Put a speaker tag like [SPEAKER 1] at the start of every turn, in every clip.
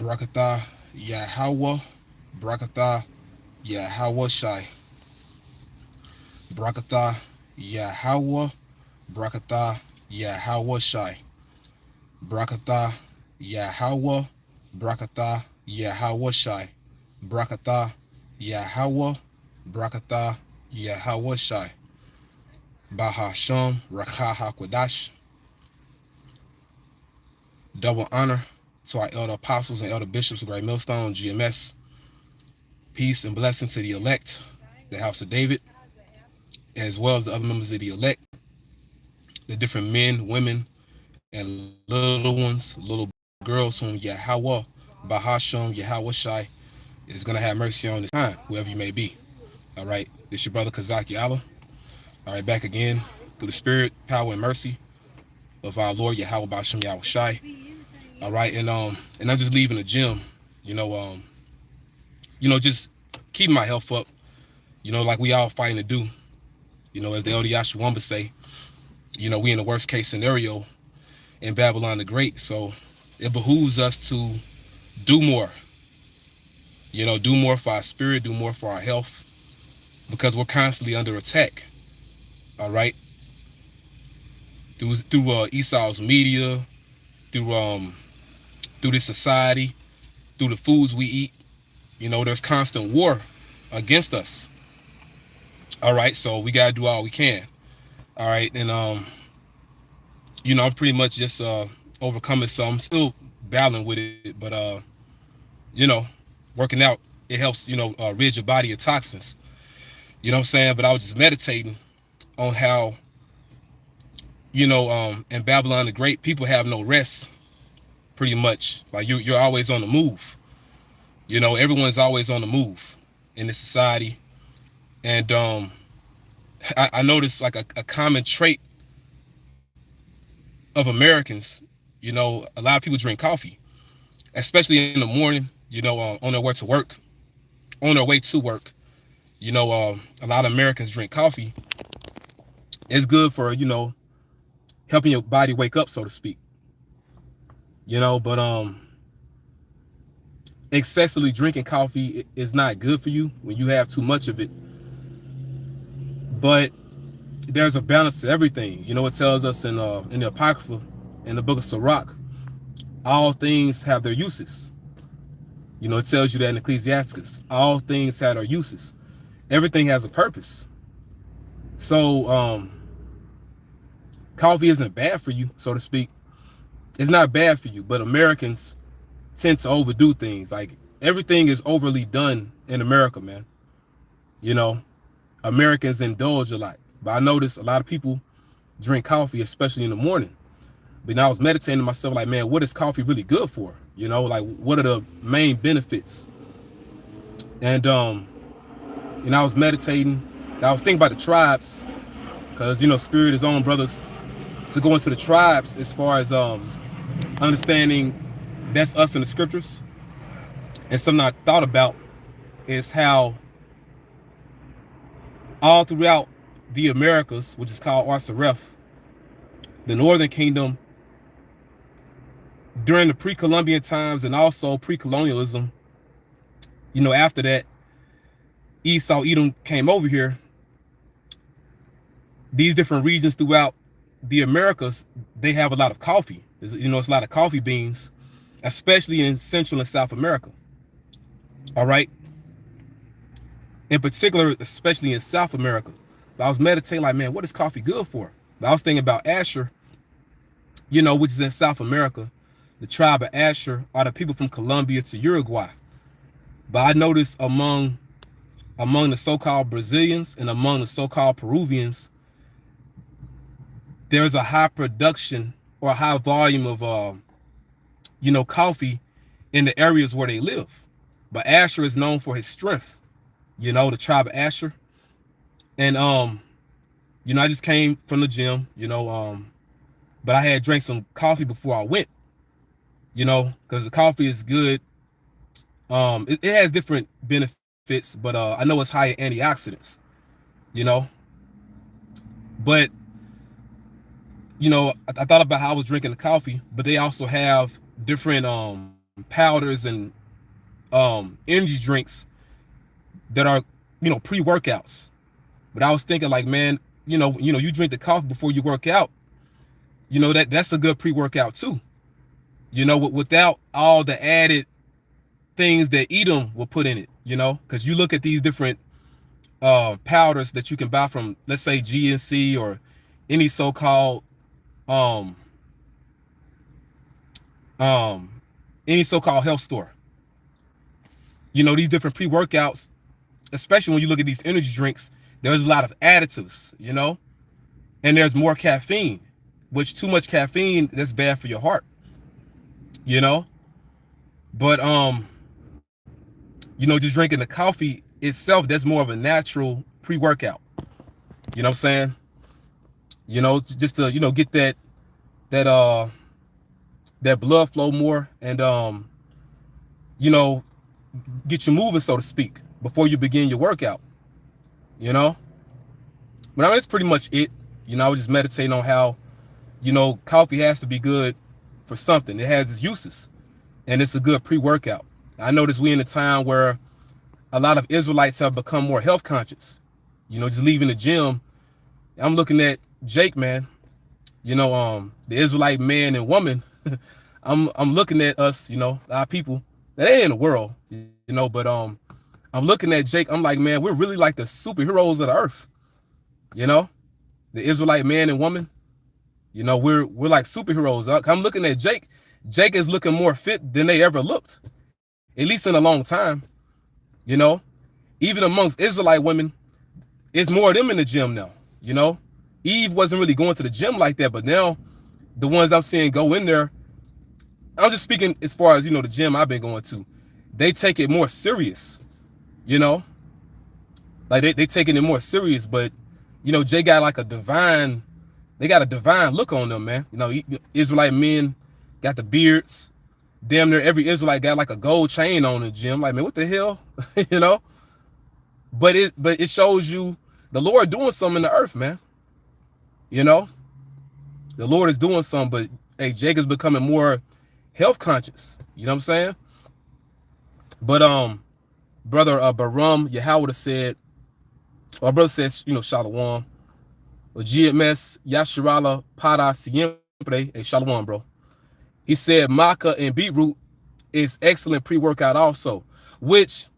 [SPEAKER 1] Barakatah Yahweh, Barakatah Yahweh Shai, Barakatah Yahweh, Barakatah Yahweh Shai, Barakatah Yahweh, Barakatah Yahweh Shai, Barakatah Yahweh, Barakatah Yahweh Shai, Bahasham Rakha HaKodash. Double honor to our elder apostles and elder bishops of Great Millstone, GMS. Peace and blessing to the elect, the house of David, as well as the other members of the elect, the different men, women, and little ones, little girls whom Yahweh, Bahasham, Yahweh Shai, is going to have mercy on this time, whoever you may be. All right, this your brother Kazaki Allah. All right, back again through the spirit, power, and mercy of our Lord Yahweh Bahasham Yahweh Shai. All right, and I'm just leaving the gym, you know, just keeping my health up, like we all fighting to do. As the elder Yahshua say, we in the worst case scenario in Babylon the Great. So it behooves us to do more, do more for our spirit, do more for our health, because we're constantly under attack. All right, through Esau's media, through this society, through the foods we eat. There's constant war against us. All right, so we gotta do all we can. All right, and I'm pretty much just overcoming some. I'm still battling with it, but working out, it helps rid your body of toxins. You know what I'm saying? But I was just meditating on how in Babylon the Great, people have no rest. Pretty much, like you're always on the move. Everyone's always on the move in this society, and I noticed like a common trait of Americans. A lot of people drink coffee, especially in the morning. On their way to work, on their way to work. A lot of Americans drink coffee. It's good for helping your body wake up, so to speak. But excessively drinking coffee is not good for you when you have too much of it. But there's a balance to everything. It tells us in the Apocrypha, in the book of Sirach, all things have their uses. It tells you that in Ecclesiasticus, all things have their uses. Everything has a purpose. So coffee isn't bad for you, so to speak. It's not bad for you, but Americans tend to overdo things. Like everything is overly done in America, man. Americans indulge a lot. But I notice a lot of people drink coffee, especially in the morning. But I was meditating to myself, like, man, what is coffee really good for? Like what are the main benefits? And I was meditating. I was thinking about the tribes, because Spirit is on, brothers, to go into the tribes as far as understanding that's us in the scriptures. And something I thought about is how all throughout the Americas, which is called Arsaref, the Northern Kingdom, during the pre-Columbian times and also pre-colonialism, after that, Esau, Edom came over here. These different regions throughout the Americas, they have a lot of coffee. It's a lot of coffee beans, especially in Central and South America. All right. In particular, especially in South America. But I was meditating like, man, what is coffee good for? But I was thinking about Asher, which is in South America. The tribe of Asher are the people from Colombia to Uruguay. But I noticed among the so-called Brazilians and among the so-called Peruvians, there's a high production or a high volume of, coffee in the areas where they live. But Asher is known for his strength, the tribe of Asher. And, I just came from the gym, but I had drank some coffee before I went, because the coffee is good. It has different benefits, but I know it's high in antioxidants, but I thought about how I was drinking the coffee, but they also have different powders and energy drinks that are, pre-workouts. But I was thinking like, man, you drink the coffee before you work out. That's a good pre-workout too. Without all the added things that Edom will put in it. Because you look at these different powders that you can buy from, let's say, GNC or any so-called um any so-called health store. These different pre-workouts, especially when you look at these energy drinks, there's a lot of additives, and there's more caffeine, which too much caffeine, that's bad for your heart, but just drinking the coffee itself, that's more of a natural pre-workout. You know what I'm saying? Just to, get that blood flow more, and get you moving, so to speak, before you begin your workout. But that's pretty much it. I was just meditating on how, coffee has to be good for something. It has its uses, and it's a good pre-workout. I notice we in a time where a lot of Israelites have become more health conscious. Just leaving the gym. I'm looking at Jake, man. The Israelite man and woman. I'm looking at us, our people that ain't in the world, but I'm looking at Jake. I'm like, man, we're really like the superheroes of the earth. The Israelite man and woman. We're like superheroes. I'm looking at Jake. Jake is looking more fit than they ever looked, at least in a long time. Even amongst Israelite women, it's more of them in the gym now. Eve wasn't really going to the gym like that, but now the ones I'm seeing go in there, I'm just speaking as far as, the gym I've been going to, they take it more serious, like they taking it more serious. But, Jay got like they got a divine look on them, man. Israelite men got the beards. Damn near every Israelite got like a gold chain on the gym. Like, man, what the hell? But it shows you the Lord doing something in the earth, man. The Lord is doing something, but hey, Jake is becoming more health conscious. You know what I'm saying? But brother Baram Yahweh said, or brother says, Shalom. Or GMS Yasharala Para Siempre. Hey, Shalom, bro. He said maca and beetroot is excellent pre-workout also, which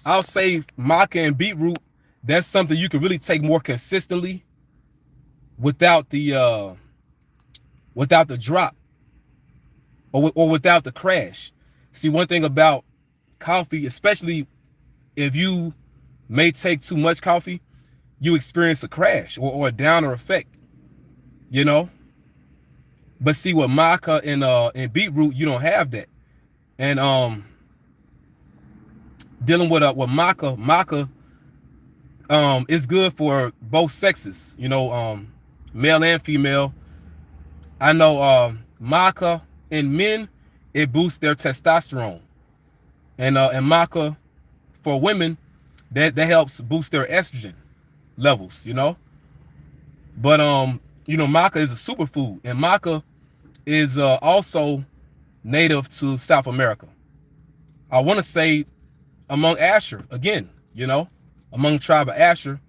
[SPEAKER 1] I'll say maca and beetroot, that's something you can really take more consistently without the drop or without the crash. See, one thing about coffee, especially if you may take too much coffee, you experience a crash or a downer effect, But see, with maca and beetroot, you don't have that. And dealing with maca is good for both sexes, male and female. I know maca in men, it boosts their testosterone, and maca for women, that helps boost their estrogen levels, But maca is a superfood, and maca is also native to South America. I want to say among Asher again, among the tribe of Asher,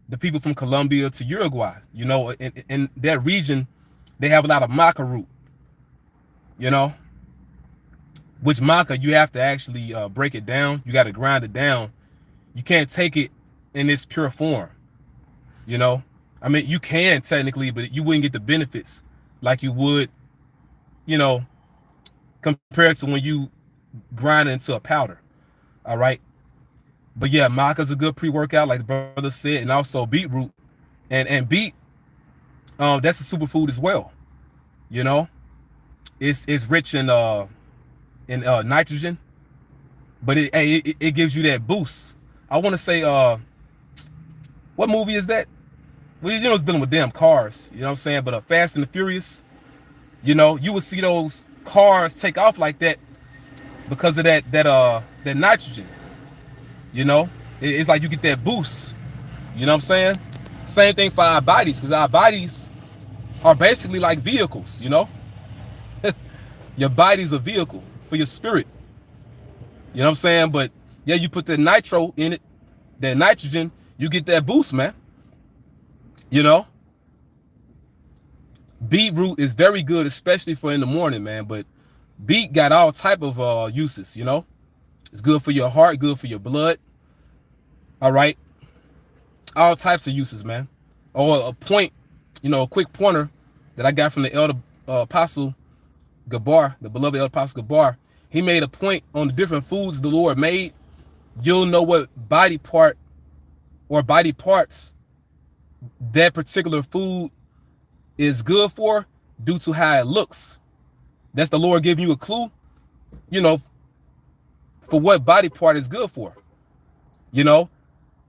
[SPEAKER 1] the people from Colombia to Uruguay, in that region, they have a lot of maca root, which maca, you have to actually break it down. You got to grind it down. You can't take it in its pure form, I mean, you can technically, but you wouldn't get the benefits like you would, compared to when you grind it into a powder. All right. But yeah, maca is a good pre-workout, like the brother said, and also beetroot and beet. That's a superfood as well. It's rich in nitrogen, but it gives you that boost. I want to say, what movie is that? Well, it's dealing with damn cars, you know what I'm saying? But Fast and the Furious, you would see those cars take off like that because of that nitrogen. It's like you get that boost. You know what I'm saying? Same thing for our bodies, because our bodies are basically like vehicles. Your body's a vehicle for your spirit. You know what I'm saying? But yeah, you put the nitro in it, that nitrogen, you get that boost, man. You know, beetroot is very good, especially for in the morning, man. But beet got all type of uses. You know, it's good for your heart, good for your blood. All right, all types of uses, man. Or a point, you know, a quick pointer that I got from the elder apostle Gabar, the beloved elder apostle Gabar. He made a point on the different foods the Lord made. You'll know what body part or body parts that particular food is good for due to how it looks. That's the Lord giving you a clue, you know, for what body part is good for. You know,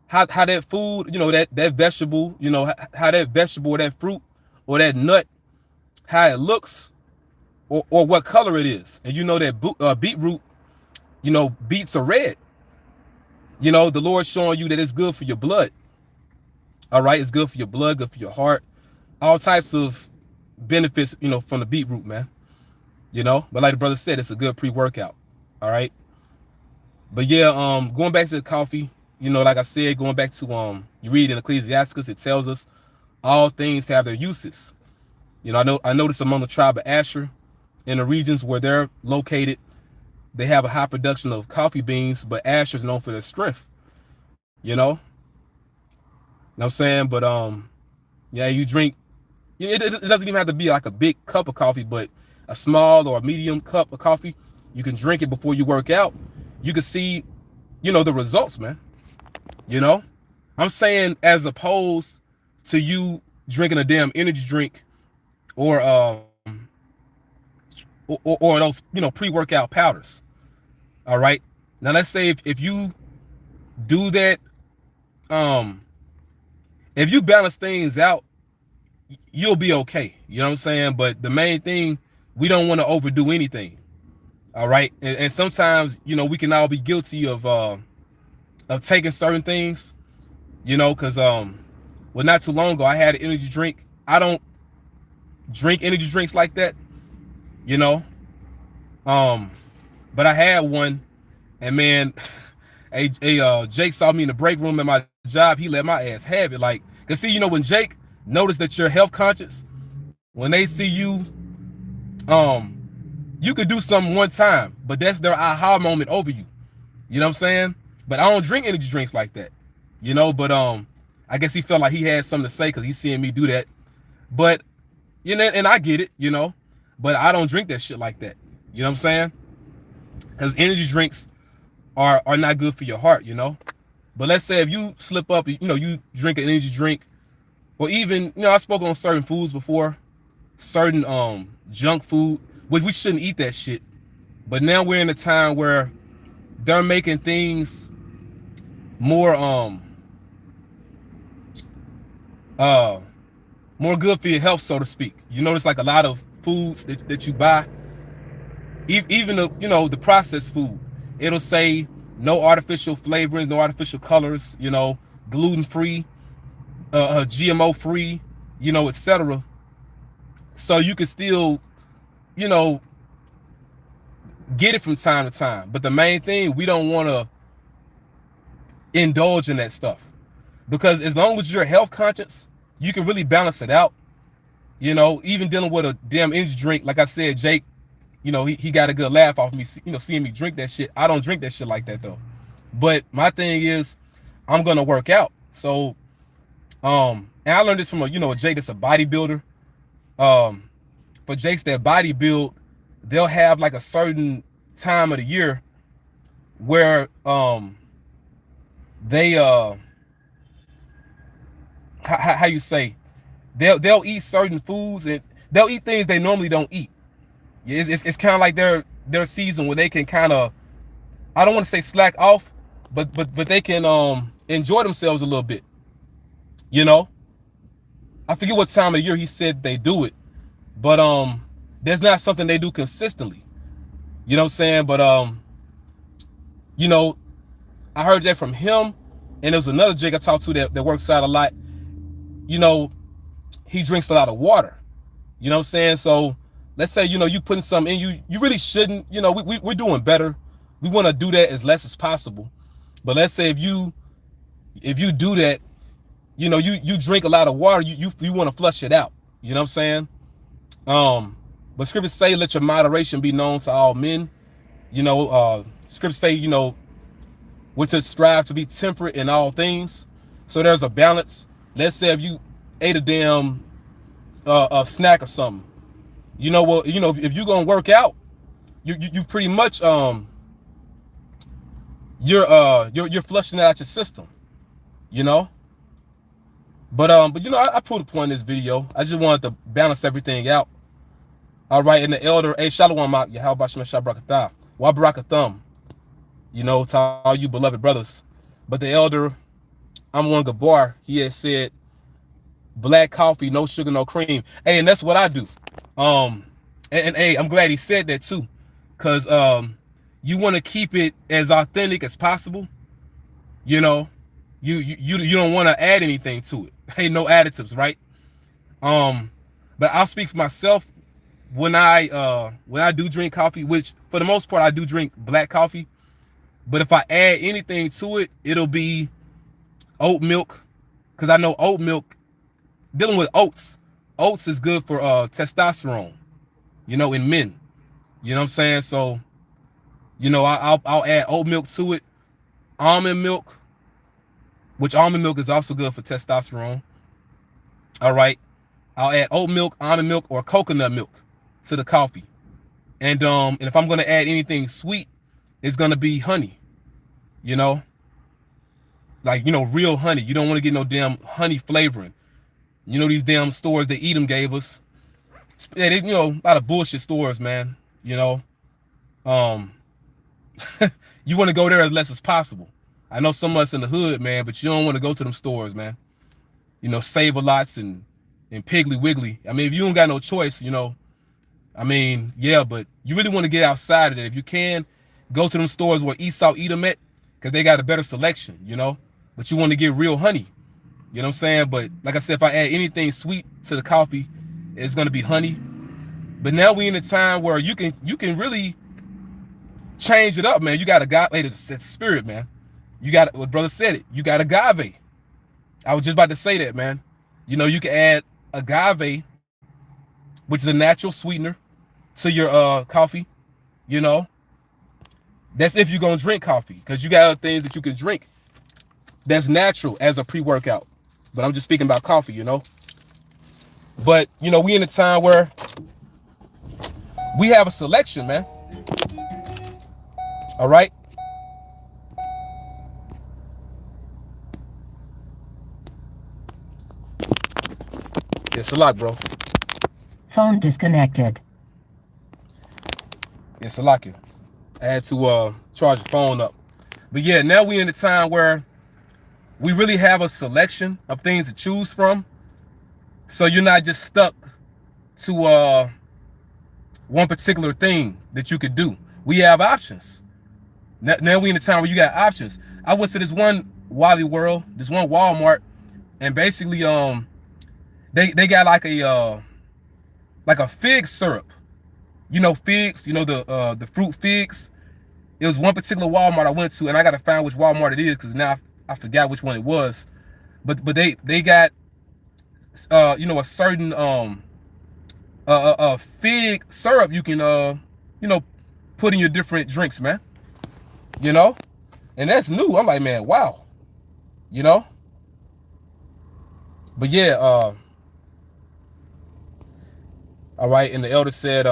[SPEAKER 1] how that food, you know, that vegetable, you know, how that vegetable or that fruit or that nut, how it looks or what color it is. And you know that beetroot, you know, beets are red. You know, the Lord's showing you that it's good for your blood. All right, it's good for your blood, good for your heart. All types of benefits, you know, from the beetroot, man. You know, but like the brother said, it's a good pre-workout. All right. But yeah, going back to the coffee, you know, like I said, going back to you read in Ecclesiasticus, it tells us all things have their uses. You know, I noticed among the tribe of Asher, in the regions where they're located, they have a high production of coffee beans, but Asher is known for their strength. You know what I'm saying? But yeah, you drink, it doesn't even have to be like a big cup of coffee, but a small or a medium cup of coffee, you can drink it before you work out. You can see, you know, the results, man. You know, I'm saying as opposed to you drinking a damn energy drink or those, you know, pre-workout powders. All right. Now let's say if you do that, if you balance things out, you'll be okay. You know what I'm saying? But the main thing, we don't want to overdo anything. All right. And sometimes, you know, we can all be guilty of taking certain things, you know, because well, not too long ago, I had an energy drink. I don't drink energy drinks like that, you know. But I had one, and man, Jake saw me in the break room at my job. He let my ass have it. Like, cause see, you know, when Jake noticed that you're health conscious, when they see you, you could do something one time, but that's their aha moment over you. You know what I'm saying? But I don't drink energy drinks like that, you know. But I guess he felt like he had something to say because he's seeing me do that. But you know, and I get it, you know. But I don't drink that shit like that. You know what I'm saying? Because energy drinks are not good for your heart, you know. But let's say if you slip up, you know, you drink an energy drink, or even, you know, I spoke on certain foods before, certain junk food, which we shouldn't eat that shit. But now we're in a time where they're making things more more good for your health, so to speak. You notice like a lot of foods that you buy, even the, you know, the processed food, it'll say no artificial flavorings, no artificial colors, you know, gluten-free, GMO-free, you know, etc. So you can still, you know, get it from time to time. But the main thing, we don't want to indulge in that stuff, because as long as you're health conscious, you can really balance it out. You know, even dealing with a damn energy drink, like I said, Jake, you know, he got a good laugh off me, you know, seeing me drink that shit. I don't drink that shit like that though. But my thing is, I'm gonna work out. So and I learned this from a, you know, a Jake that's a bodybuilder. For Jakes that body build, they'll have like a certain time of the year where they how you say, they'll eat certain foods, and they'll eat things they normally don't eat. It's kind of like their season where they can kind of, I don't want to say slack off, but they can enjoy themselves a little bit. You know, I forget what time of the year he said they do it, but there's not something they do consistently. You know what I'm saying? But you know, I heard that from him, and there was another Jake I talked to that works out a lot. You know, he drinks a lot of water. You know what I'm saying? So let's say, you know, you putting something in, you really shouldn't, you know, we're doing better we want to do that as less as possible. But let's say if you do that, you know, you drink a lot of water, you want to flush it out. You know what I'm saying? But scriptures say, let your moderation be known to all men. You know, scriptures say, you know, we're to strive to be temperate in all things. So there's a balance. Let's say if you ate a damn a snack or something, you know, well, you know, if you're gonna work out, you pretty much you're flushing it out your system, you know. But you know, I put a point in this video. I just wanted to balance everything out. All right, and the elder, hey, Shalom out, Yahweh Shem Shabrakatah, Wa Barakathum, you know, to all you beloved brothers. But the elder, I'm one Gabar, he had said, black coffee, no sugar, no cream. Hey, and that's what I do. And hey, I'm glad he said that too, because you want to keep it as authentic as possible. You know, you don't want to add anything to it. Hey, no additives, right? But I'll speak for myself. When I do drink coffee, which for the most part I do drink black coffee, but if I add anything to it, it'll be oat milk, because I know oat milk, dealing with oats is good for testosterone, you know, in men. You know what I'm saying? So, you know, I'll add oat milk to it, almond milk, which almond milk is also good for testosterone. All right, I'll add oat milk, almond milk, or coconut milk to the coffee. And if I'm gonna add anything sweet, it's gonna be honey, you know, like, you know, real honey. You don't want to get no damn honey flavoring. You know, these damn stores that Edom gave us, yeah, they, you know, a lot of bullshit stores, man. You know, you want to go there as less as possible. I know some of us in the hood, man, but you don't want to go to them stores, man. You know, Save-A-Lots and Piggly Wiggly. I mean, if you don't got no choice, you know, I mean, yeah, but you really want to get outside of it. If you can, go to them stores where Esau Edom at, because they got a better selection, you know. But you want to get real honey. You know what I'm saying? But like I said, if I add anything sweet to the coffee, it's gonna be honey. But now we in a time where you can really change it up, man. You got agave, it's spirit, man. You got, what brother said it, you got agave. I was just about to say that, man. You know, you can add agave, which is a natural sweetener, to your coffee. You know, that's if you're gonna drink coffee, because you got other things that you can drink that's natural as a pre-workout. But I'm just speaking about coffee, you know. But you know, we in a time where we have a selection, man. All right. It's a lot, bro.
[SPEAKER 2] Phone disconnected.
[SPEAKER 1] It's a lot. I had to charge the phone up. But yeah, now we in a time where we really have a selection of things to choose from. So you're not just stuck to one particular thing that you could do. We have options. Now we in a time where you got options. I went to this one Wally World, this one Walmart, and basically they got like a fig syrup. You know, figs, you know, the fruit figs. It was one particular Walmart I went to, and I gotta find which Walmart it is, because now I forgot which one it was. But they got you know, a certain fig syrup you can you know, put in your different drinks, man. You know, and that's new. I'm like, man, wow. You know. But yeah, all right. And the elder said,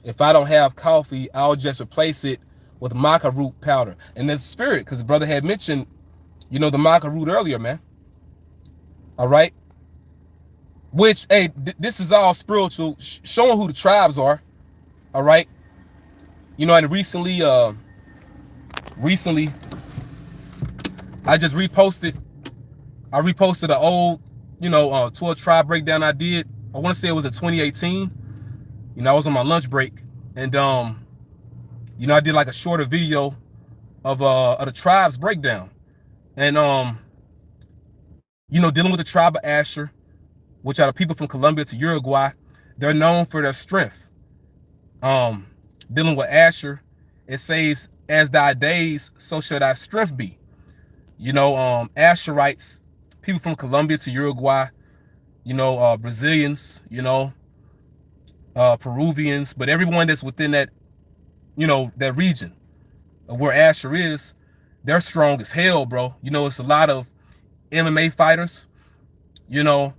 [SPEAKER 1] if I don't have coffee, I'll just replace it with maca root powder. And that's spirit, because the brother had mentioned, you know, the maca root earlier, man. All right. Which, hey, this is all spiritual, showing who the tribes are. All right. You know, and recently I just reposted an old, you know, 12 tribe breakdown I did. I want to say it was in 2018. You know, I was on my lunch break, and you know, I did like a shorter video of the tribes breakdown, and you know, dealing with the tribe of Asher, which are the people from Colombia to Uruguay. They're known for their strength. Dealing with Asher, it says, as thy days, so shall thy strength be. You know, Asherites, people from Colombia to Uruguay, you know, Brazilians, you know, Peruvians, but everyone that's within that, you know, that region of where Asher is, they're strong as hell, bro. You know, it's a lot of MMA fighters, you know,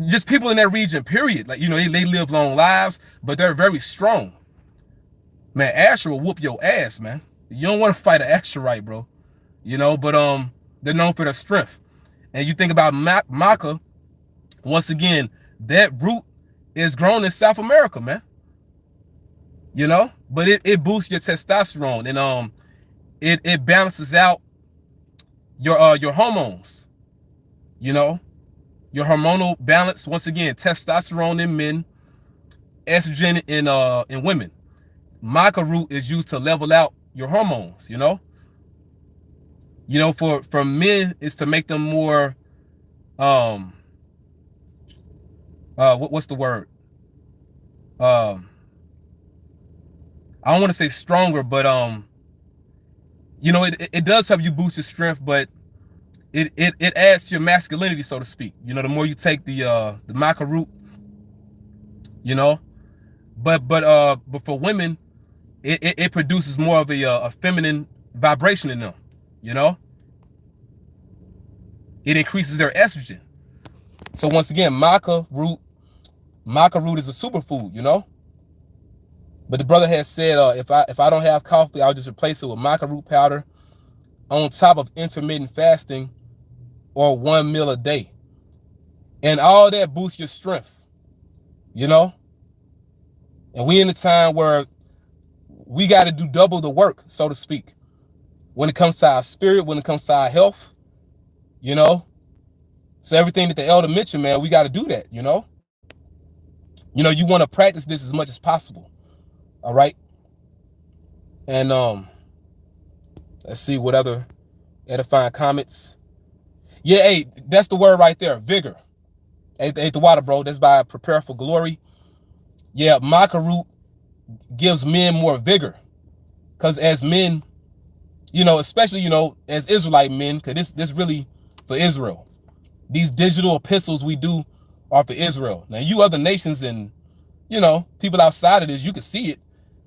[SPEAKER 1] just people in that region, period. Like, you know, they live long lives, but they're very strong. Man, Asher will whoop your ass, man. You don't want to fight an Asherite, bro. You know, but they're known for their strength. And you think about maca, once again, that root is grown in South America, man. You know, but it boosts your testosterone, and it balances out your hormones. You know, your hormonal balance. Once again, testosterone in men, estrogen in women. Maca root is used to level out your hormones. You know, for men, it's to make them more what's the word? I don't want to say stronger, but you know, it does help you boost your strength, but it adds to your masculinity, so to speak. You know, the more you take the maca root, you know, but for women, it produces more of a feminine vibration in them. You know, it increases their estrogen. So once again, maca root is a superfood. You know. But the brother has said, if I don't have coffee, I'll just replace it with maca root powder on top of intermittent fasting or 1 meal a day. And all that boosts your strength, you know? And we in a time where we got to do double the work, so to speak, when it comes to our spirit, when it comes to our health, you know? So everything that the elder mentioned, man, we got to do that, you know? You know, you want to practice this as much as possible. All right. And let's see what other edifying comments. Yeah, hey, that's the word right there. Vigor. Ain't the water, bro. That's by Prepare for Glory. Yeah, maca root gives men more vigor. Because as men, you know, especially, you know, as Israelite men, because this really for Israel. These digital epistles we do are for Israel. Now, you other nations and, you know, people outside of this, you can see it.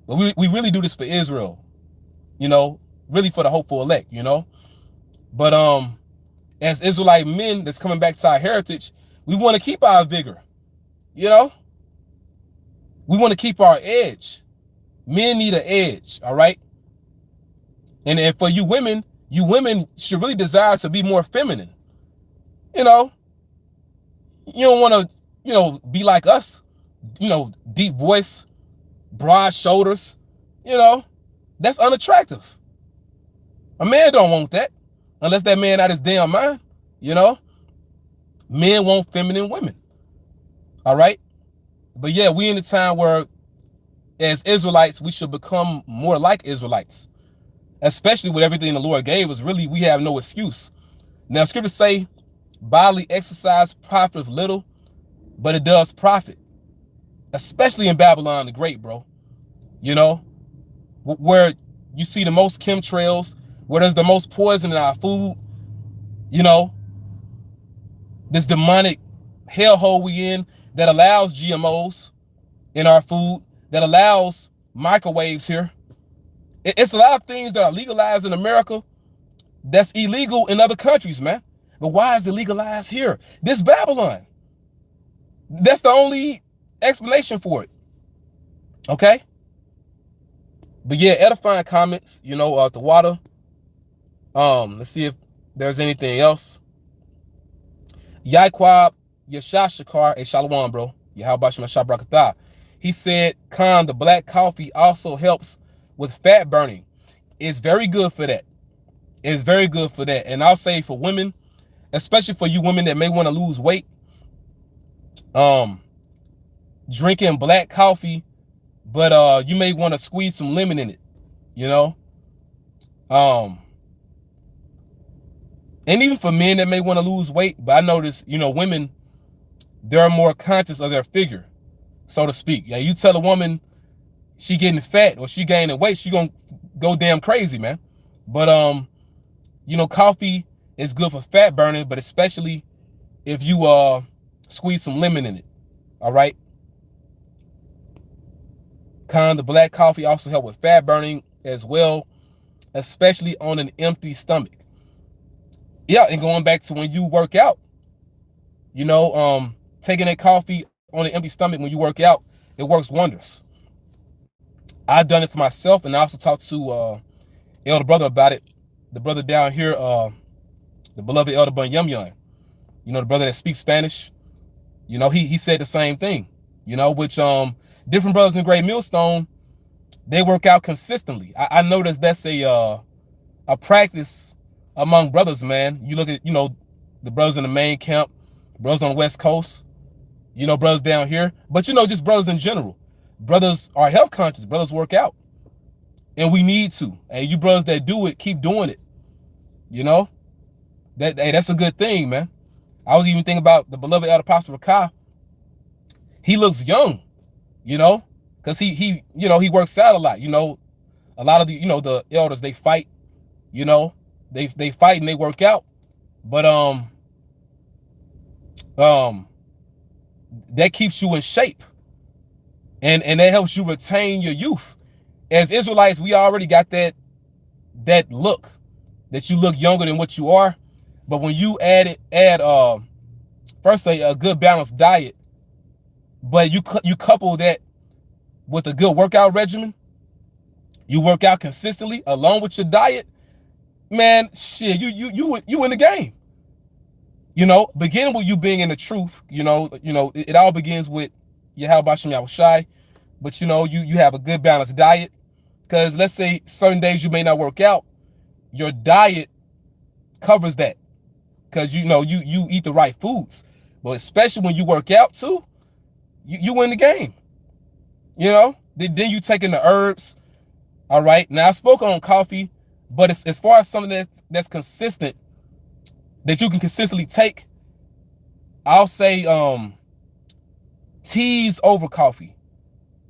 [SPEAKER 1] But we really do this for Israel, you know, really for the hopeful elect, you know. But as Israelite men that's coming back to our heritage, we want to keep our vigor, you know. We want to keep our edge. Men need an edge, all right. And for you women should really desire to be more feminine, you know. You don't want to, you know, be like us, you know, deep voice, broad shoulders, you know, that's unattractive. A man don't want that unless that man out his damn mind, you know. Men want feminine women, all right. But yeah, we in a time where as Israelites, we should become more like Israelites, especially with everything the Lord gave us. Really, we have no excuse. Now, scriptures say bodily exercise profiteth little, but it does profit, especially in Babylon the Great, bro. You know, where you see the most chemtrails, where there's the most poison in our food, you know, this demonic hellhole we in that allows GMOs in our food, that allows microwaves here. It's a lot of things that are legalized in America that's illegal in other countries, man. But why is it legalized here? This Babylon. That's the only explanation for it. Okay? But yeah, edifying comments, you know, the water. Let's see if there's anything else. Yaquab Yashashakar, a Shalom, bro. Yahabashim Shabrakatah. He said, Khan, the black coffee also helps with fat burning. It's very good for that. It's very good for that. And I'll say for women, especially for you women that may want to lose weight, drinking black coffee, but you may want to squeeze some lemon in it, you know. And even for men that may want to lose weight, but I notice, you know, women, they're more conscious of their figure, so to speak. Yeah, you tell a woman, she getting fat or she gaining weight, she gonna go damn crazy, man. But coffee is good for fat burning, but especially if you squeeze some lemon in it. All right. The black coffee also help with fat burning as well, especially on an empty stomach. Yeah, and going back to when you work out, taking that coffee on an empty stomach when you work out, it works wonders. I've done it for myself, and I also talked to elder brother about it. The brother down here, the beloved elder Bun Yum Yum, the brother that speaks Spanish. He said the same thing. Which different brothers in Great Millstone, they work out consistently. I noticed that's a practice among brothers, man. You look at the brothers in the main camp, brothers on the West Coast, brothers down here, but just brothers in general. Brothers are health conscious. Brothers work out, and we need to. And you brothers that do it, keep doing it. That's a good thing, man. I was even thinking about the beloved elder Pastor Rakah. He looks young, because he works out a lot. A lot of the elders, they fight, they fight and they work out, but that keeps you in shape, and that helps you retain your youth. As Israelites, we already got that look, that you look younger than what you are. But when you add first a good balanced diet, but you couple that with a good workout regimen, you work out consistently along with your diet, man, shit, you in the game. Beginning with you being in the truth, it all begins with Yahweh Bashem Yahushai, but you have a good balanced diet, because let's say certain days you may not work out, your diet covers that, because you eat the right foods. But especially when you work out too, you win the game. Then you take in the herbs. All right. Now I spoke on coffee, but as far as something that's consistent, that you can consistently take, I'll say teas over coffee.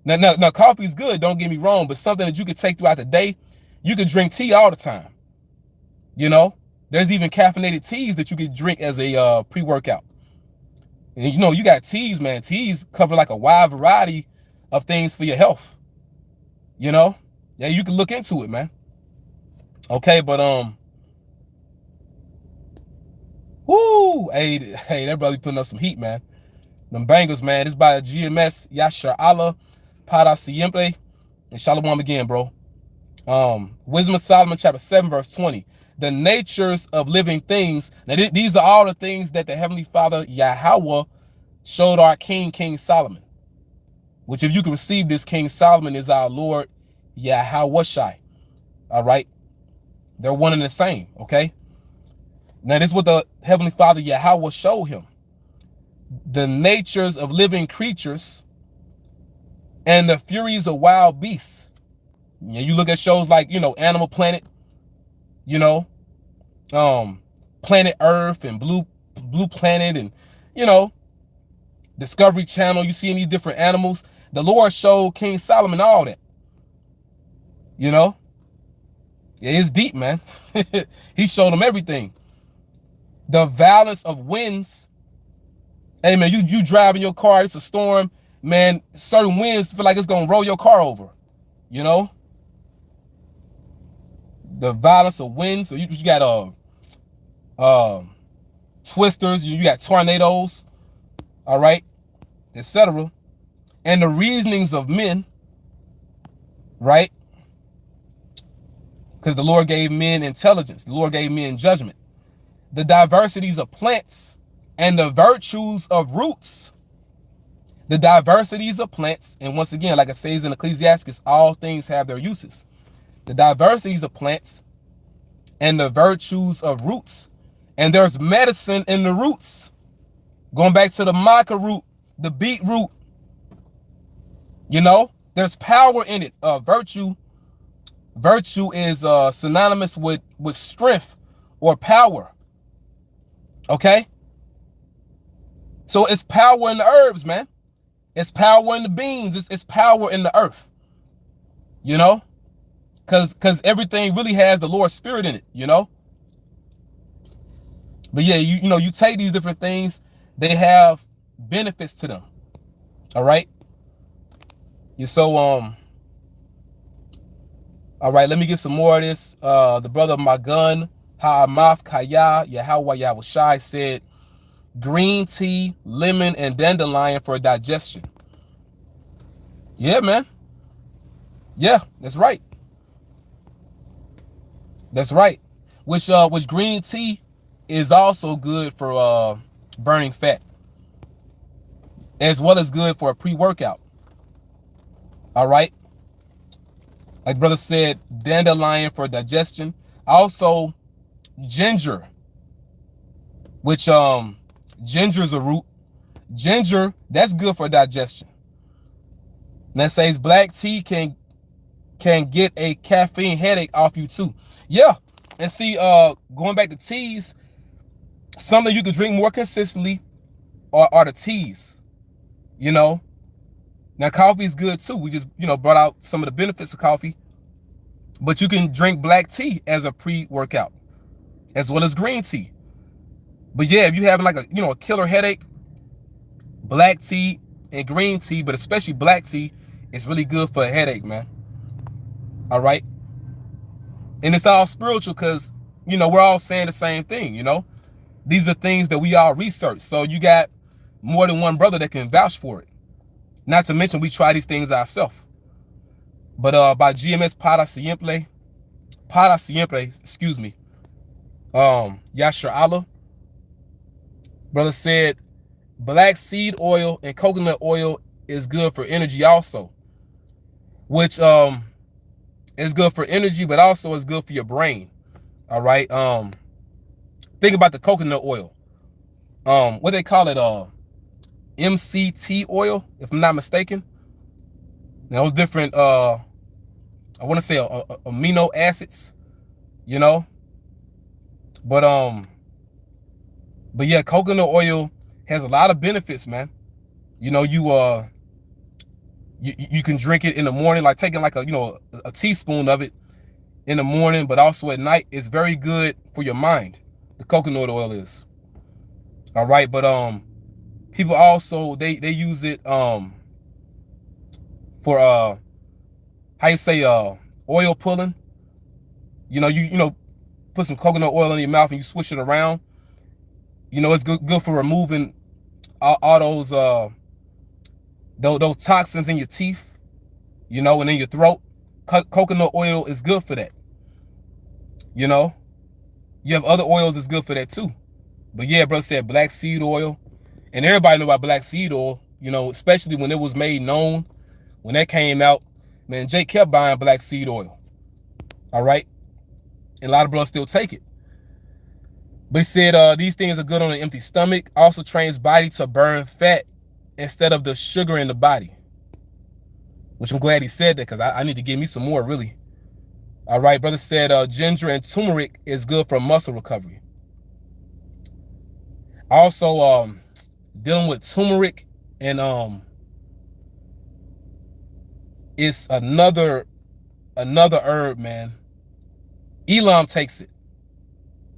[SPEAKER 1] Now coffee is good, don't get me wrong, but something that you can take throughout the day. You can drink tea all the time. There's even caffeinated teas that you can drink as a pre-workout. And you got teas, man. Teas cover like a wide variety of things for your health. Yeah, you can look into it, man. Okay, but hey, that brother putting up some heat, man. Them bangers, man. This by GMS, Yashar Allah, Para Siempre, and Shalom again, bro. Wisdom of Solomon, chapter 7, verse 20. The natures of living things. Now, these are all the things that the Heavenly Father, Yahweh, showed our King Solomon. Which, if you can receive this, King Solomon is our Lord, Yahweh. All right? They're one and the same, okay? Now, this is what the Heavenly Father, Yahweh, showed him. The natures of living creatures and the furies of wild beasts. You look at shows like, Animal Planet, Planet Earth and Blue Planet, and Discovery Channel. You see these different animals. The Lord showed King Solomon all that. Yeah, it's deep, man. He showed him everything. The violence of winds. Hey, man, you driving your car, it's a storm, man. Certain winds feel like it's gonna roll your car over. The violence of winds. So you got twisters, you got tornadoes, all right, etc. And the reasonings of men, right? Because the Lord gave men intelligence, the Lord gave men judgment. The diversities of plants and the virtues of roots. The diversities of plants, and once again, like it says in Ecclesiastes, all things have their uses. The diversities of plants and the virtues of roots. And there's medicine in the roots. Going back to the maca root, the beetroot, there's power in it. Virtue is synonymous with strength or power. Okay? So it's power in the herbs, man. It's power in the beans. It's power in the earth. you know, because everything really has the Lord's Spirit in it, you know. But yeah, you know, you take these different things, they have benefits to them. All right. Yeah, so all right, let me get some more of this. The brother of my gun, Ha'amath Kaya, Yahweh Yahushai said, green tea, lemon, and dandelion for digestion. Yeah, man. Yeah, that's right. That's right. Which green tea is also good for burning fat, as well as good for a pre-workout. All right. Like brother said, dandelion for digestion. Also, ginger, which ginger is a root. Ginger, that's good for digestion. And that says black tea can get a caffeine headache off you too. Yeah. And see, going back to teas, something you can drink more consistently are the teas. You know. Now coffee is good too. We just, you know, brought out some of the benefits of coffee. But you can drink black tea as a pre-workout, as well as green tea. But yeah, if you have like a killer headache, black tea and green tea, but especially black tea, is really good for a headache, man. All right. And it's all spiritual because, you know, we're all saying the same thing, you know. These are things that we all research. So you got more than one brother that can vouch for it. Not to mention we try these things ourselves. But by GMS para siempre, excuse me. Yashar Allah, brother said black seed oil and coconut oil is good for energy also, which is good for energy, but also is good for your brain. All right. Think about the coconut oil. What they call it, MCT oil, if I'm not mistaken. Now those different I want to say amino acids, you know. But yeah, coconut oil has a lot of benefits, man. You know, you can drink it in the morning, like taking like a teaspoon of it in the morning, but also at night. It's very good for your mind. The coconut oil is. All right, but people also they use it for how you say oil pulling. You know, put some coconut oil in your mouth and you swish it around. You know, it's good for removing all those toxins in your teeth, you know, and in your throat. Coconut oil is good for that. You know, you have other oils that's good for that too. But yeah, brother said black seed oil, and everybody know about black seed oil. You know, especially when it was made known, when that came out, man, Jake kept buying black seed oil. All right, and a lot of brothers still take it. But he said these things are good on an empty stomach. Also trains body to burn fat instead of the sugar in the body. Which I'm glad he said that, because I need to give me some more, really. All right, brother said ginger and turmeric is good for muscle recovery. Also, dealing with turmeric and it's another herb, man. Elam takes it,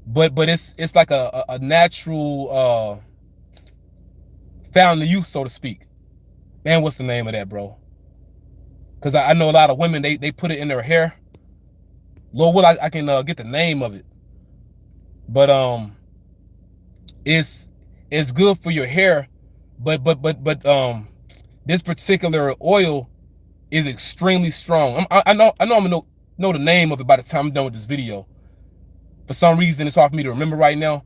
[SPEAKER 1] but it's like a natural fountain of youth, so to speak. Man, what's the name of that, bro? Because I know a lot of women, they put it in their hair. Lord, will I can get the name of it. But it's good for your hair, but this particular oil is extremely strong. I know I'm gonna know the name of it by the time I'm done with this video. For some reason, it's hard for me to remember right now.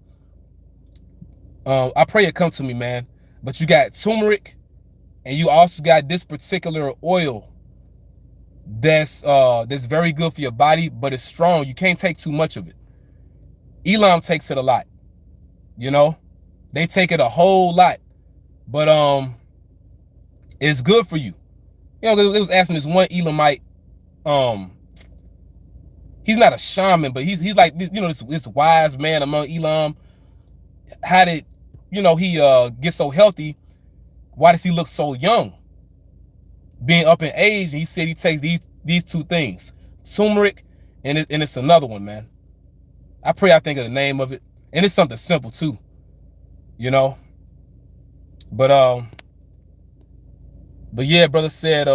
[SPEAKER 1] I pray it comes to me, man. But you got turmeric, and you also got this particular oil that's very good for your body, but it's strong. You can't take too much of it. Elam takes it a lot. You know, they take it a whole lot, but it's good for you. You know, they was asking this one Elamite, he's not a shaman, but he's like, you know, this wise man among Elam. How did, you know, he get so healthy? Why does he look so young? being up in age, and he said he takes these two things, turmeric, and it's another one, man. I pray I think of the name of it, and it's something simple too, you know. But yeah, brother said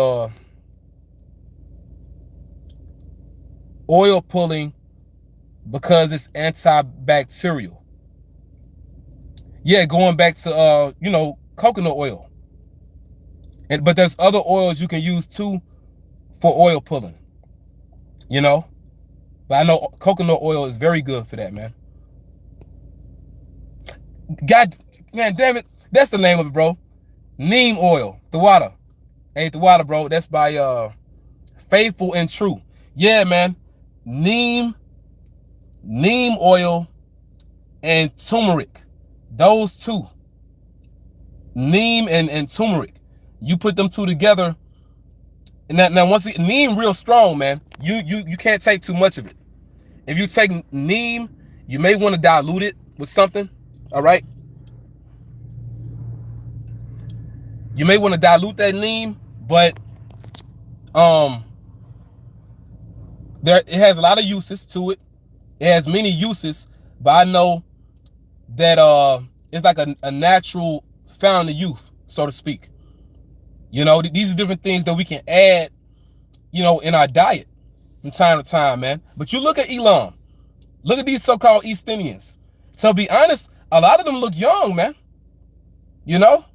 [SPEAKER 1] oil pulling because it's antibacterial. Yeah, going back to coconut oil. But there's other oils you can use too for oil pulling. You know? But I know coconut oil is very good for that, man. God, man, damn it. That's the name of it, bro. Neem oil. The water. Hey, the water, bro. That's by Faithful and True. Yeah, man. Neem oil and turmeric. Those two. Neem and turmeric. You put them two together. And now once again, neem real strong, man. You can't take too much of it. If you take neem, you may want to dilute it with something. All right. You may want to dilute that neem, but it has a lot of uses to it. It has many uses, but I know that it's like a natural fountain of youth, so to speak. You know, these are different things that we can add, in our diet from time to time, man. But you look at Elam. Look at these so-called East Indians. To be honest, a lot of them look young, man. You know?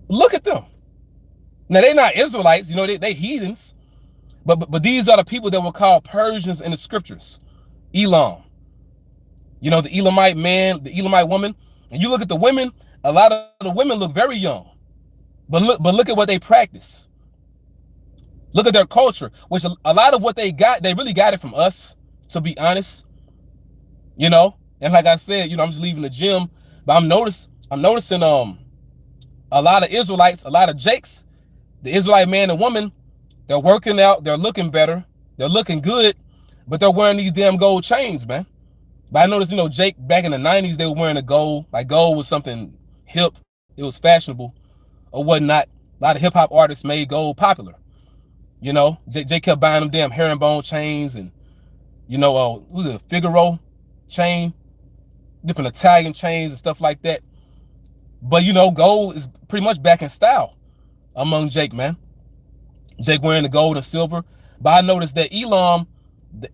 [SPEAKER 1] Look at them. Now, they're not Israelites. They heathens. But these are the people that were called Persians in the scriptures. Elam. The Elamite man, the Elamite woman. And you look at the women, a lot of the women look very young. But look at what they practice. Look at their culture, which a lot of what they really got it from us, to be honest. And like I said, I'm just leaving the gym, but I'm noticing a lot of Israelites, a lot of Jakes, the Israelite man and woman, they're working out, they're looking better, they're looking good, but they're wearing these damn gold chains, man. But I noticed, Jake back in the 90s, they were wearing a gold, like gold was something hip, it was fashionable or whatnot. A lot of hip hop artists made gold popular. Jake kept buying them damn herringbone chains and, was it a Figaro chain, different Italian chains and stuff like that. But, gold is pretty much back in style among Jake, man. Jake wearing the gold and silver. But I noticed that Elam,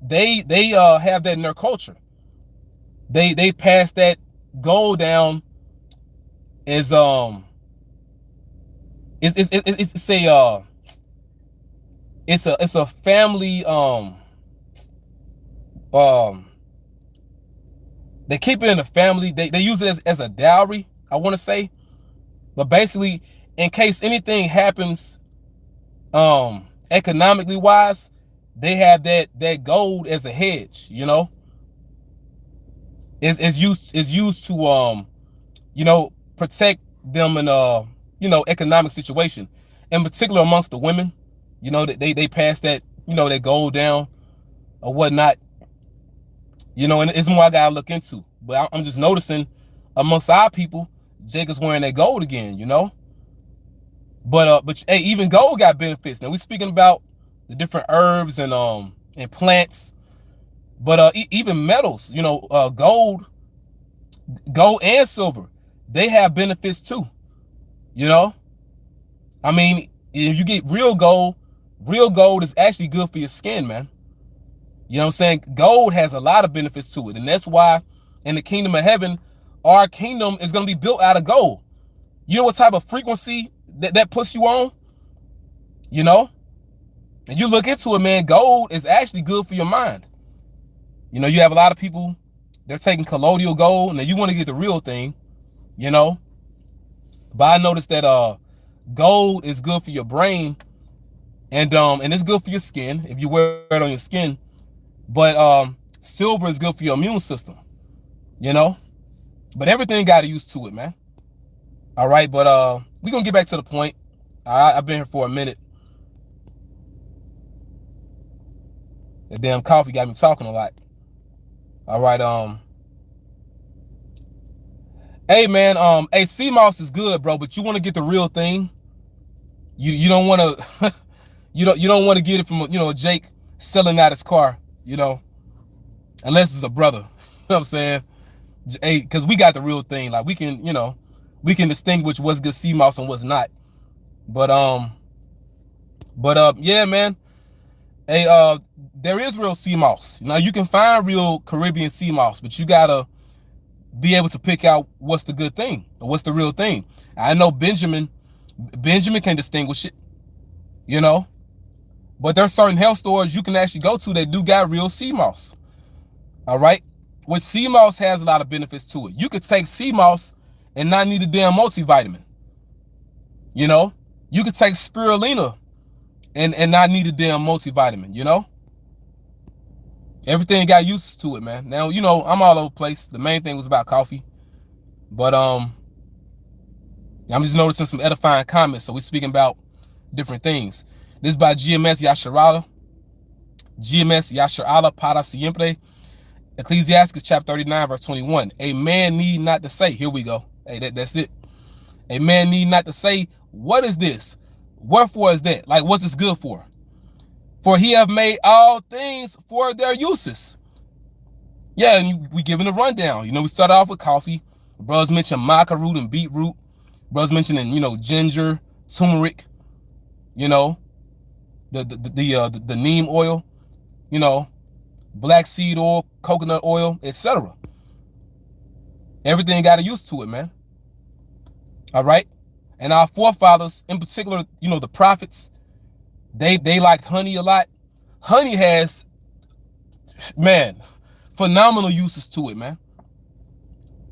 [SPEAKER 1] they have that in their culture. They pass that gold down as it's a family they keep it in the family. They use it as a dowry, I want to say. But basically, in case anything happens economically wise, they have that gold as a hedge, It's used to protect them in economic situation. In particular amongst the women, they pass that, that gold down or whatnot. And it's more I gotta look into. But I'm just noticing amongst our people, Jacob's wearing that gold again, But hey, even gold got benefits. Now we're speaking about the different herbs and plants, but even metals, gold and silver, they have benefits too. I mean, if you get real gold is actually good for your skin, man. You know what I'm saying? Gold has a lot of benefits to it. And that's why in the kingdom of heaven, our kingdom is going to be built out of gold. You know what type of frequency that puts you on? And you look into it, man, gold is actually good for your mind. You have a lot of people, they're taking colloidal gold, and you want to get the real thing, But I noticed that gold is good for your brain, and it's good for your skin if you wear it on your skin. But silver is good for your immune system, But everything got to use to it, man. All right, but we're gonna get back to the point. I've been here for a minute. That damn coffee got me talking a lot. All right, hey man, hey, sea moss is good, bro, but you want to get the real thing. You don't want to you don't want to get it from Jake selling out his car, unless it's a brother. You know what I'm saying? Hey, because we got the real thing. Like we can distinguish what's good sea moss and what's not. But yeah, man. Hey, there is real sea moss. Now you can find real Caribbean sea moss, but you gotta be able to pick out what's the good thing or what's the real thing. I know Benjamin can distinguish it, but there's certain health stores you can actually go to that do got real sea moss. All right, which sea moss has a lot of benefits to it. You could take sea moss and not need a damn multivitamin. You could take spirulina and not need a damn multivitamin. Everything got used to it, man. Now, I'm all over the place. The main thing was about coffee. But I'm just noticing some edifying comments. So we're speaking about different things. This is by GMS Yasharala. GMS Yasharala para siempre. Ecclesiastes chapter 39, verse 21. A man need not to say, here we go. Hey, that's it. A man need not to say, what is this? Wherefore is that? Like, what's this good for? For he have made all things for their uses. Yeah, and we giving a rundown. We started off with coffee. Brothers mentioned maca root and beetroot. Brothers mentioning, ginger, turmeric, the neem oil, black seed oil, coconut oil, etc. Everything got a use to it, man. All right. And our forefathers, in particular, the prophets, they liked honey a lot. Honey has, man, phenomenal uses to it, man.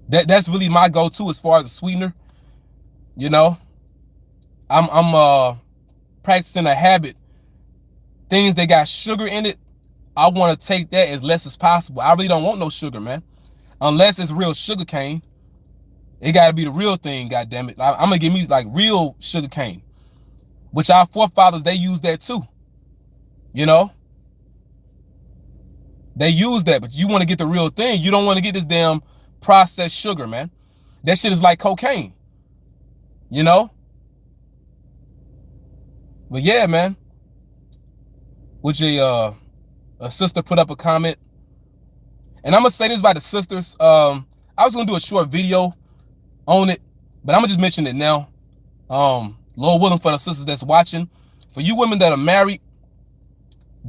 [SPEAKER 1] That's really my go-to as far as a sweetener. I'm practicing a habit. Things that got sugar in it, I want to take that as less as possible. I really don't want no sugar, man. Unless it's real sugar cane. It got to be the real thing, goddammit. I'm going to give me like real sugar cane. Which our forefathers, they used that too. They use that, but you want to get the real thing. You don't want to get this damn processed sugar, man. That shit is like cocaine. But yeah, man. Which a sister put up a comment. And I'm going to say this about the sisters. I was going to do a short video on it, but I'm going to just mention it now. Lord willing, for the sisters that's watching. For you women that are married,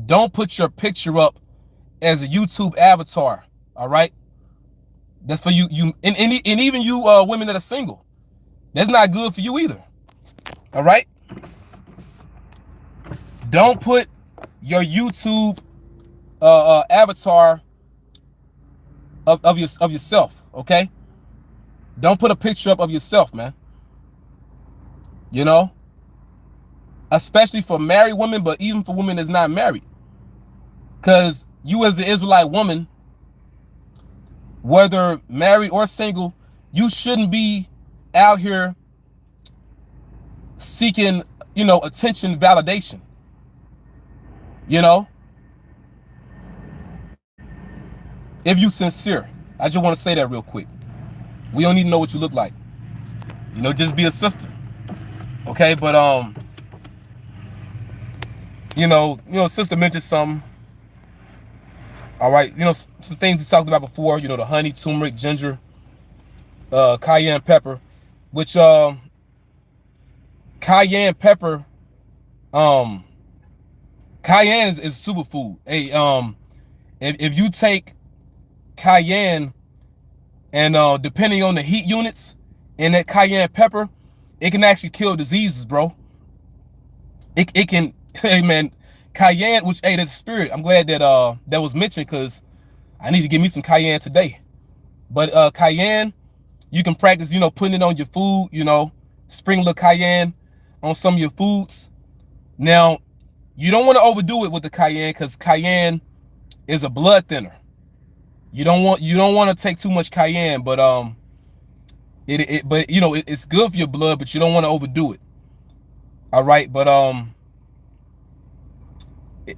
[SPEAKER 1] don't put your picture up as a YouTube avatar. All right? That's for you and even you women that are single. That's not good for you either. All right? Don't put your YouTube avatar of yourself, okay? Don't put a picture up of yourself, man. Especially for married women, but even for women that's not married. Because you as an Israelite woman, whether married or single, you shouldn't be out here seeking, attention, validation. If you sincere. I just want to say that real quick. We don't need to know what you look like. Just be a sister. Okay, but sister mentioned something. All right, some things we talked about before, the honey, turmeric, ginger, cayenne pepper, which cayenne pepper, cayenne is a superfood. Hey, if you take cayenne and depending on the heat units in that cayenne pepper, it can actually kill diseases, bro. It can, hey man, cayenne, which, hey, that's spirit. I'm glad that that was mentioned, because I need to give me some cayenne today. But cayenne, you can practice, putting it on your food, sprinkle a cayenne on some of your foods. Now, you don't want to overdo it with the cayenne, because cayenne is a blood thinner. You don't want to take too much cayenne, but it's good for your blood, but you don't want to overdo it. All right, but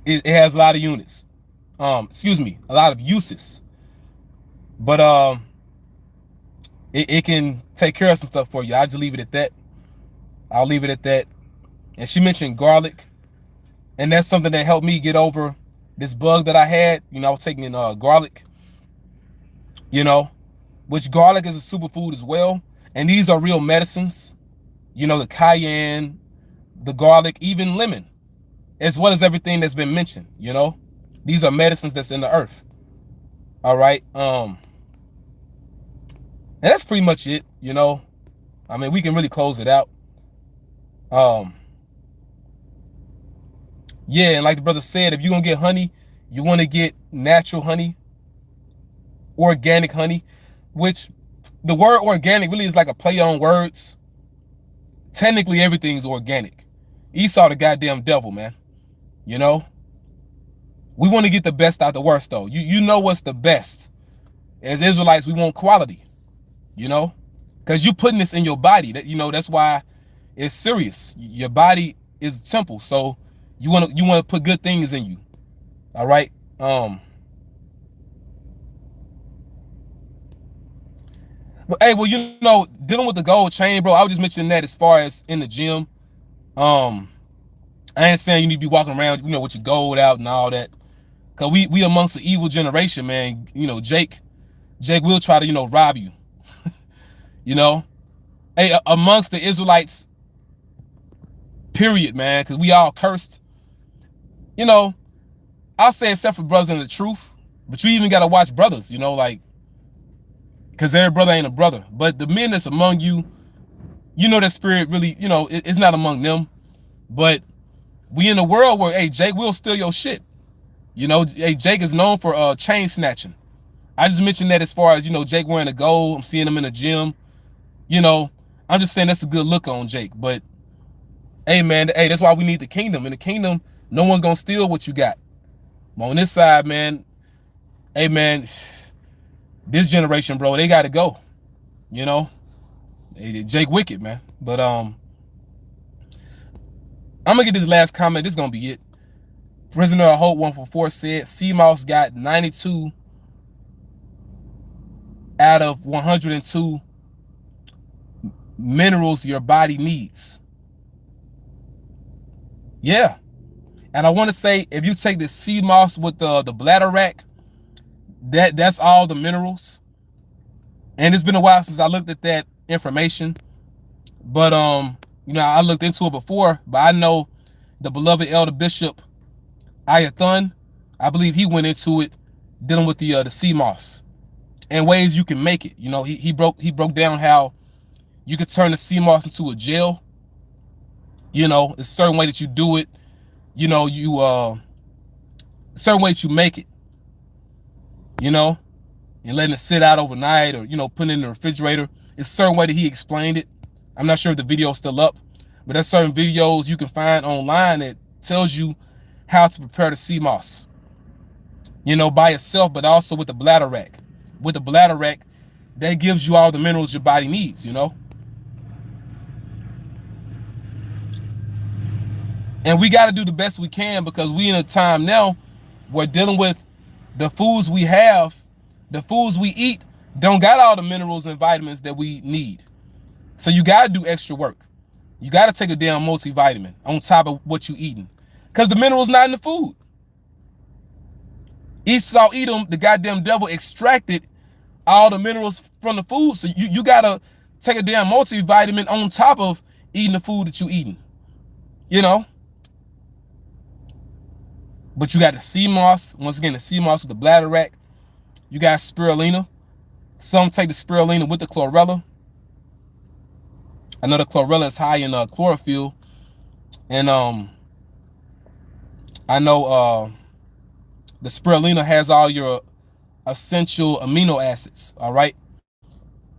[SPEAKER 1] it has a lot of units. A lot of uses. But it can take care of some stuff for you. I'll just leave it at that. I'll leave it at that. and she mentioned garlic, and that's something that helped me get over this bug that I had. I was taking garlic, you know, which garlic is a superfood as well, and these are real medicines. The cayenne, the garlic, even lemon, as well as everything that's been mentioned. These are medicines that's in the earth. All right. And that's pretty much it. I mean, we can really close it out. Yeah, and like the brother said, if you're gonna get honey, you want to get natural honey, organic honey, which the word organic really is like a play on words. Technically, everything's organic. Esau the goddamn devil, man. We want to get the best out the worst, though. You know what's the best. As Israelites, we want quality, because you're putting this in your body. That's why it's serious. Your body is a temple, so you want to put good things in you. All right. But hey, well, dealing with the gold chain, bro. I was just mentioning that as far as in the gym. I ain't saying you need to be walking around, with your gold out and all that. Cause we amongst the evil generation, man. Jake will try to, rob you. Hey, amongst the Israelites, period, man. Cause we all cursed. I'll say except for brothers in the truth, but you even gotta watch brothers, cause every brother ain't a brother. But the men that's among you, that spirit really, it's not among them. But we in a world where, hey, Jake will steal your shit. Hey, Jake is known for chain snatching. I just mentioned that as far as, Jake wearing a gold. I'm seeing him in the gym. I'm just saying that's a good look on Jake. But hey, man, that's why we need the kingdom. In the kingdom, no one's gonna steal what you got. But on this side, man, hey, man, this generation, bro, they gotta go. Jake wicked, man. But I'm gonna get this last comment. This is gonna be it. Prisoner of Hope 144 said CMOS got 92 out of 102 minerals your body needs. Yeah. And I want to say, if you take the CMOS with the bladder rack, that's all the minerals. And it's been a while since I looked at that information. But I looked into it before, but I know the beloved Elder Bishop Ayathun, I believe he went into it dealing with the CMOS and ways you can make it. He broke down how you could turn the CMOS into a gel. It's a certain way that you do it. Certain way that you make it. And letting it sit out overnight, or putting it in the refrigerator. It's a certain way that he explained it. I'm not sure if the video's still up, but there's certain videos you can find online that tells you how to prepare the CMOS, by itself, but also with the bladder rack. With the bladder rack, that gives you all the minerals your body needs, And we got to do the best we can, because we in a time now where dealing with the foods we have, the foods we eat, don't got all the minerals and vitamins that we need. So you got to do extra work. You got to take a damn multivitamin on top of what you eating, because the minerals not in the food. Esau Edom, the goddamn devil, extracted all the minerals from the food. So you got to take a damn multivitamin on top of eating the food that you eating. But you got the CMOS. Once again, the CMOS with the bladder rack. You got spirulina. Some take the spirulina with the chlorella. I know the chlorella is high in chlorophyll. And I know the spirulina has all your essential amino acids, all right?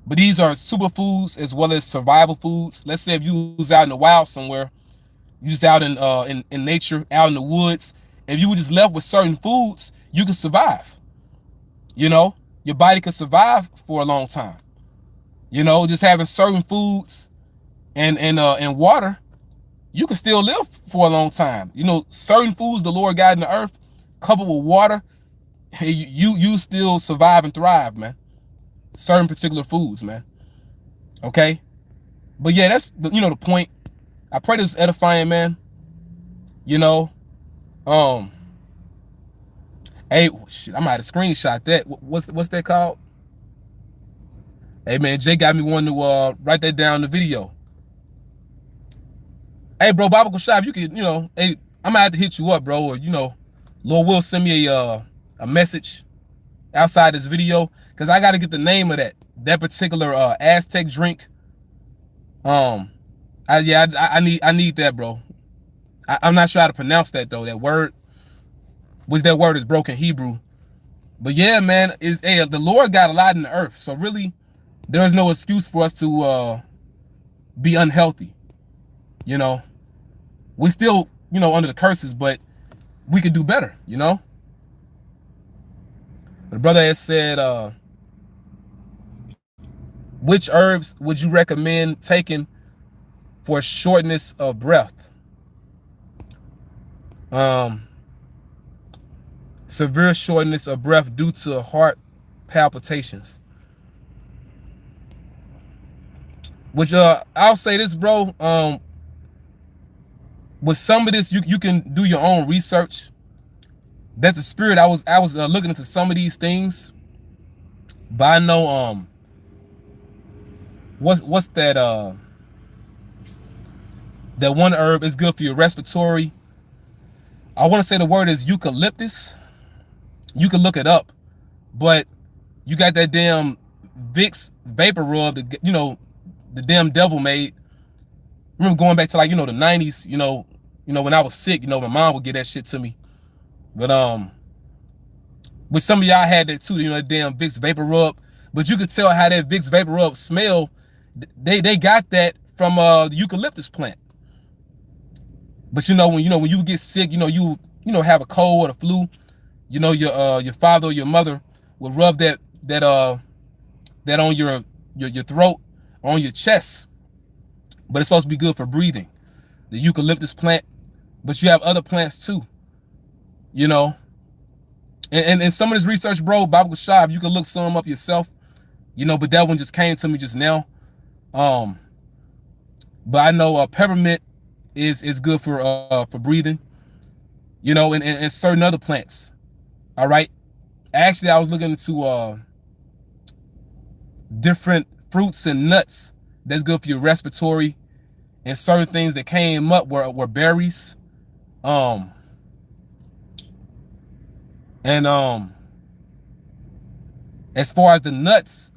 [SPEAKER 1] But these are superfoods as well as survival foods. Let's say if you was out in the wild somewhere, you just out in nature, out in the woods, if you were just left with certain foods, you could survive. Your body could survive for a long time. Just having certain foods and water, you can still live for a long time. Certain foods the Lord got in the earth, coupled with water, you still survive and thrive, man. Certain particular foods, man. Okay? But yeah, that's the point. I pray this is edifying, man. You know, um, hey, shit, I might have screenshot that. What's that called? Hey, man, Jay got me wanting to write that down in the video. Hey, bro, Bible Shop, you could, hey, I might have to hit you up, bro, or Lord will send me a message outside this video, because I got to get the name of that particular Aztec drink. I need that, bro. I'm not sure how to pronounce that though. That word, that word is broken Hebrew. But yeah, man, the Lord got a lot in the earth, so really, there is no excuse for us to be unhealthy. We still, under the curses, but we could do better. The brother has said, which herbs would you recommend taking for shortness of breath? Severe shortness of breath due to heart palpitations. Which I'll say this, bro. With some of this, you can do your own research. That's a spirit. I was looking into some of these things, but I know what's that that one herb is good for your respiratory. I want to say the word is eucalyptus. You can look it up, but you got that damn Vicks vapor rub that the damn devil made. Remember going back to the 90s, when I was sick, my mom would get that shit to me. But with some of y'all had that too, that damn Vicks vapor rub. But you could tell how that Vicks vapor rub smell. They got that from the eucalyptus plant. But when you get sick, you have a cold or the flu, your father or your mother will rub that on your throat or on your chest. But it's supposed to be good for breathing. The eucalyptus plant, but you have other plants too. And some of this research, bro, Bible Shop, you can look some up yourself. But that one just came to me just now. But I know peppermint is good for breathing. And certain other plants. All right. Actually, I was looking into different fruits and nuts that's good for your respiratory, and certain things that came up were berries. And as far as the nuts,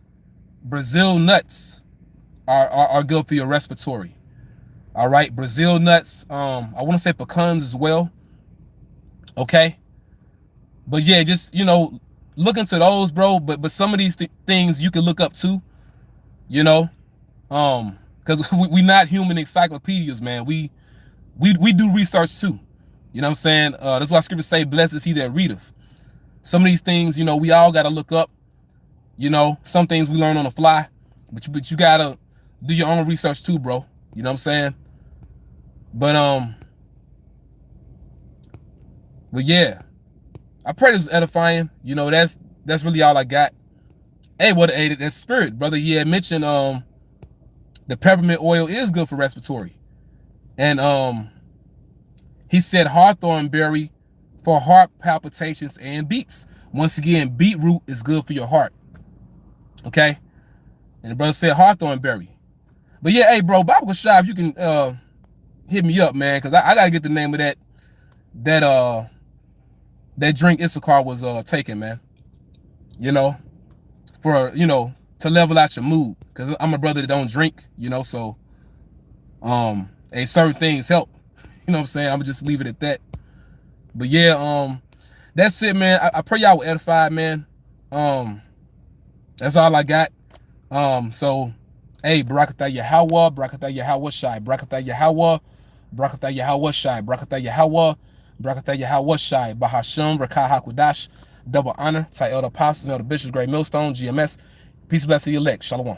[SPEAKER 1] Brazil nuts are good for your respiratory. All right, Brazil nuts. I want to say pecans as well. Okay, but yeah, just look into those, bro. But some of these things you can look up too. Because we not human encyclopedias, man. We do research too. You know what I'm saying? That's why scriptures say, "Blessed is he that readeth." Some of these things, we all got to look up. Some things we learn on the fly, but you gotta do your own research too, bro. You know what I'm saying? But yeah, I pray this is edifying. That's really all I got. Hey, what aided that spirit, brother? Yeah, mentioned the peppermint oil is good for respiratory, and he said hawthorn berry for heart palpitations and beets. Once again, beetroot is good for your heart. Okay, and the brother said hawthorn berry. But yeah, hey, bro, Bible Shop, you can hit me up, man, because I gotta get the name of that drink Issachar was taking, man. For to level out your mood, because I'm a brother that don't drink, so hey, certain things help. You know what I'm saying? I'm gonna just leave it at that. But yeah, that's it, man. I pray y'all were edified, man. That's all I got. So hey, Barakatah Yahweh, Barakatah Yahweh Shai, Barakatah Yahweh, Barakatah Yahweh Shai, Barakatah Yahweh, Barakatah Yahweh Shai, Bahasham, Rakah HaKudash, double honor to elder apostles, elder bishops, great millstone, GMS. Peace, blessing, elect. Shalom.